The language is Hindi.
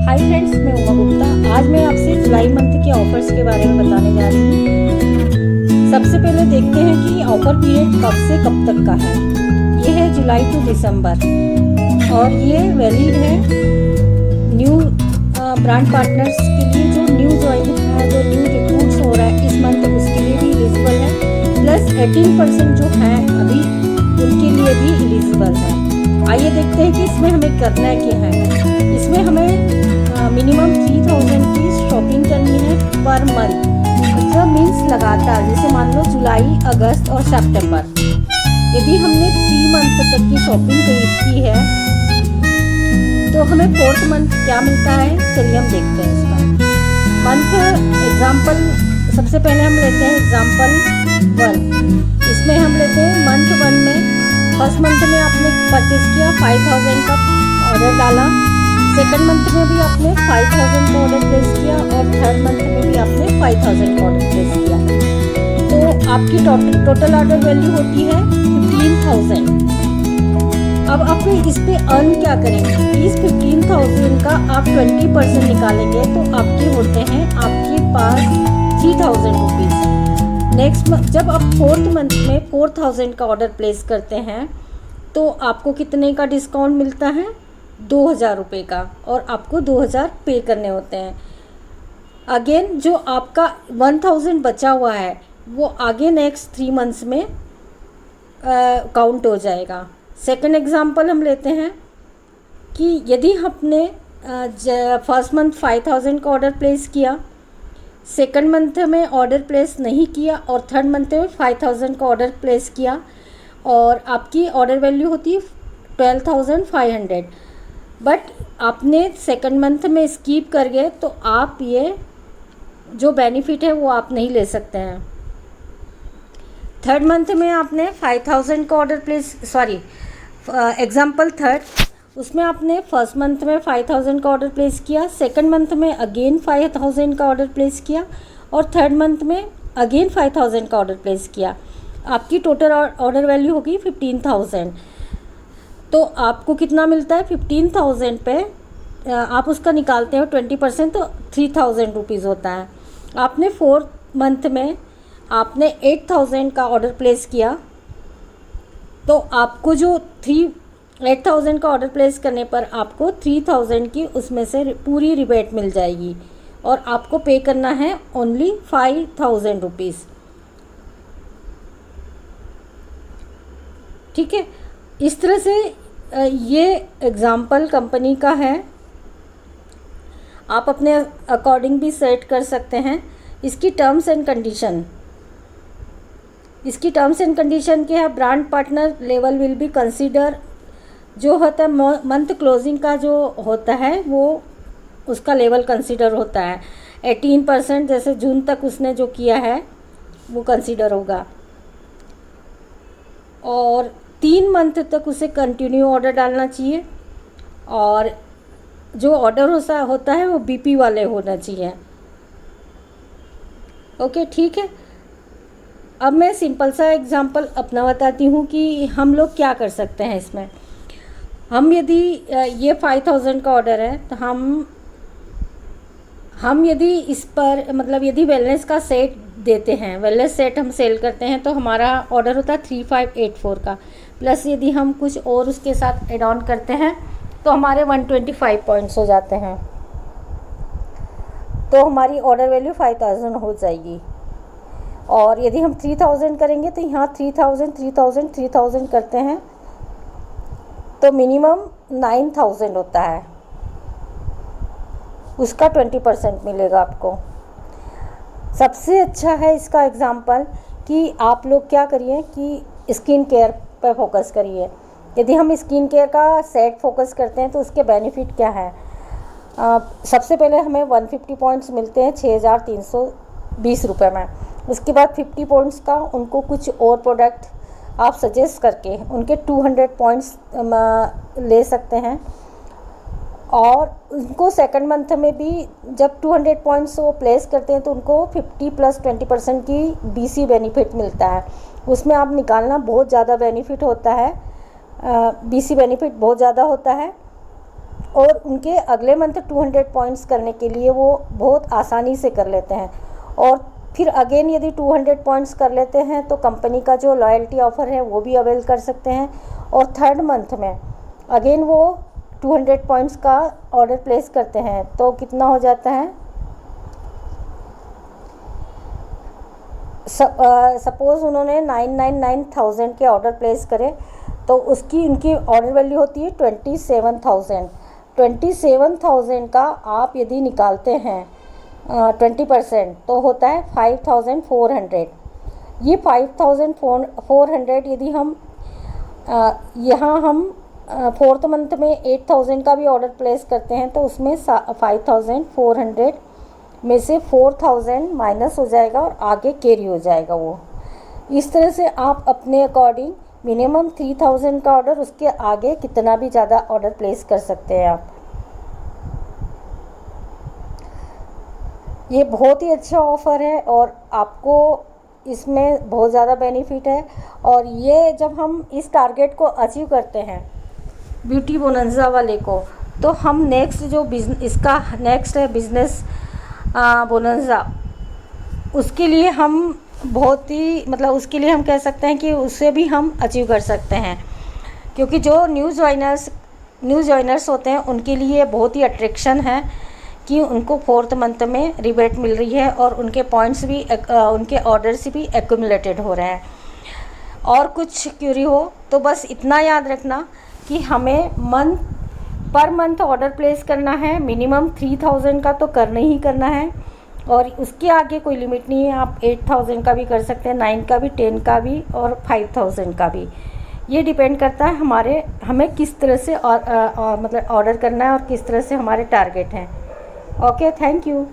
हाय फ्रेंड्स, मैं उमा गुप्ता। आज मैं आपसे जुलाई मंथ के ऑफर्स के बारे में बताने जा रही हूँ। सबसे पहले देखते हैं कि ऑफर पीरियड कब से कब तक का है। ये है जुलाई टू दिसंबर और ये वैलिड है न्यू ब्रांड पार्टनर्स के लिए, जो न्यू ज्वाइन है, जो न्यू रिक्रूट्स हो रहा है इस मंथ, उसके लिए भी एलिजिबल है। प्लस 18% जो हैं अभी उनके लिए भी एलिजिबल है। आइए देखते हैं कि इसमें हमें करना है क्या है। इसमें हमें मिनिमम 3000 की शॉपिंग करनी है पर मंथ, मतलब मीन्स लगातार। जैसे मान लो जुलाई, अगस्त और सितंबर, यदि हमने 3 मंथ तक की शॉपिंग की है तो हमें 4th मंथ क्या मिलता है, चलिए हम देखते हैं इसका मंथ एग्जाम्पल। सबसे पहले हम लेते हैं एग्जाम्पल 1। इसमें हम लेते हैं मंथ 1 में। फर्स्ट मंथ में आपने परचेज किया, 5000 का ऑर्डर डाला। सेकंड मंथ में भी आपने 5000 का ऑर्डर प्लेस किया और थर्ड मंथ में भी आपने 5000 का ऑर्डर प्लेस किया। तो आपकी टोटल ऑर्डर वैल्यू होती है 15000। अब आप इस पे अर्न क्या करेंगे, इस 15000 का आप 20% निकालेंगे तो आपके होते हैं आपके पास 3000 रुपीज़। नेक्स्ट जब आप 4th मंथ में 4000 का ऑर्डर प्लेस करते हैं तो आपको कितने का डिस्काउंट मिलता है, 2000 रुपये का, और आपको 2000 पे करने होते हैं। अगेन जो आपका 1000 बचा हुआ है वो आगे नेक्स्ट 3 मंथ्स में काउंट हो जाएगा। सेकंड एग्जांपल हम लेते हैं कि यदि हमने फर्स्ट मंथ 5000 का ऑर्डर प्लेस किया, सेकंड मंथ में ऑर्डर प्लेस नहीं किया और थर्ड मंथ में 5000 का ऑर्डर प्लेस किया और आपकी ऑर्डर वैल्यू होती है 12500, बट आपने सेकंड मंथ में स्किप कर गए तो आप ये जो बेनिफिट है वो आप नहीं ले सकते हैं। थर्ड मंथ में आपने 5000 का ऑर्डर प्लेस, एग्जाम्पल थर्ड, उसमें आपने फर्स्ट मंथ में 5000 का ऑर्डर प्लेस किया, सेकंड मंथ में अगेन 5000 का ऑर्डर प्लेस किया और थर्ड मंथ में अगेन 5000 का ऑर्डर प्लेस किया। आपकी टोटल ऑर्डर वैल्यू होगी 15000। तो आपको कितना मिलता है 15000 पे आप उसका निकालते हो 20% तो 3000 रुपीज़ होता है। आपने 4th मंथ में आपने 8000 का ऑर्डर प्लेस किया तो आपको जो 8000 का ऑर्डर प्लेस करने पर आपको 3000 की उसमें से पूरी रिबेट मिल जाएगी और आपको पे करना है ओनली 5000 रुपीज़। ठीक है, इस तरह से ये एग्ज़ाम्पल कंपनी का है, आप अपने अकॉर्डिंग भी सेट कर सकते हैं। इसकी टर्म्स एंड कंडीशन के है, brand partner level will be consider, जो होता है मंथ क्लोजिंग का जो होता है वो उसका लेवल कंसीडर होता है। 18% जैसे जून तक उसने जो किया है वो कंसीडर होगा और 3 मंथ तक उसे कंटिन्यू ऑर्डर डालना चाहिए और जो ऑर्डर होता है वो बीपी वाले होना चाहिए। ओके, ठीक है। अब मैं सिंपल सा एग्जांपल अपना बताती हूँ कि हम लोग क्या कर सकते हैं इसमें। हम यदि ये 5000 का ऑर्डर है तो हम यदि इस पर मतलब यदि वेलनेस का सेट देते हैं, वेलनेस सेट हम सेल करते हैं तो हमारा ऑर्डर होता है 3584 का, प्लस यदि हम कुछ और उसके साथ एड ऑन करते हैं तो हमारे 125 पॉइंट्स हो जाते हैं, तो हमारी ऑर्डर वैल्यू 5000 हो जाएगी। और यदि हम 3000 करेंगे तो यहाँ 3000 करते हैं तो मिनिमम 9000 होता है, उसका 20% मिलेगा आपको। सबसे अच्छा है इसका एग्जाम्पल कि आप लोग क्या करिए कि स्किन केयर पर फोकस करिए। यदि हम स्किन केयर का सेट फोकस करते हैं तो उसके बेनिफिट क्या है। सबसे पहले हमें 150 पॉइंट्स मिलते हैं 6320 रुपये में। उसके बाद 50 पॉइंट्स का उनको कुछ और प्रोडक्ट आप सजेस्ट करके उनके 200 पॉइंट्स ले सकते हैं और उनको सेकंड मंथ में भी जब 200 पॉइंट्स वो प्लेस करते हैं तो उनको 50 + 20% की बीसी बेनिफिट मिलता है। उसमें आप निकालना बहुत ज़्यादा बेनिफिट होता है, बीसी बेनिफिट बहुत ज़्यादा होता है और उनके अगले मंथ 200 पॉइंट्स करने के लिए वो बहुत आसानी से कर लेते हैं। और फिर अगेन यदि 200 पॉइंट्स कर लेते हैं तो कंपनी का जो लॉयल्टी ऑफ़र है वो भी अवेल कर सकते हैं। और थर्ड मंथ में अगेन वो 200 पॉइंट्स का ऑर्डर प्लेस करते हैं तो कितना हो जाता है, सपोज़ उन्होंने 999,000 के ऑर्डर प्लेस करे तो उसकी उनकी ऑर्डर वैल्यू होती है 27,000। 27,000 का आप यदि निकालते हैं 20% तो होता है 5,400। ये 5,400 यदि हम यहाँ हम फोर्थ मंथ में 8,000 का भी ऑर्डर प्लेस करते हैं तो उसमें 5,400 में से 4,000 माइनस हो जाएगा और आगे कैरी हो जाएगा वो। इस तरह से आप अपने अकॉर्डिंग मिनिमम 3,000 का ऑर्डर, उसके आगे कितना भी ज़्यादा ऑर्डर प्लेस कर सकते हैं आप। ये बहुत ही अच्छा ऑफ़र है और आपको इसमें बहुत ज़्यादा बेनिफिट है। और ये जब हम इस टारगेट को अचीव करते हैं ब्यूटी बोनंजा वाले को, तो हम नेक्स्ट जो इसका नेक्स्ट है बिज़नेस बोनंजा, उसके लिए हम बहुत ही उसके लिए हम कह सकते हैं कि उसे भी हम अचीव कर सकते हैं। क्योंकि जो न्यू जॉइनर्स होते हैं उनके लिए बहुत ही अट्रैक्शन है कि उनको फोर्थ मंथ में रिबेट मिल रही है और उनके पॉइंट्स भी उनके ऑर्डर्स भी एक्यूमुलेटेड हो रहे हैं। और कुछ क्यूरी हो तो बस इतना याद रखना कि हमें पर मंथ ऑर्डर प्लेस करना है, मिनिमम 3,000 का तो करना ही करना है और उसके आगे कोई लिमिट नहीं है। आप 8,000 का भी कर सकते हैं, 9 का भी, 10 का भी और 5,000 का भी। ये डिपेंड करता है हमें किस तरह से ऑर्डर करना है और किस तरह से हमारे टारगेट हैं। Okay, thank you.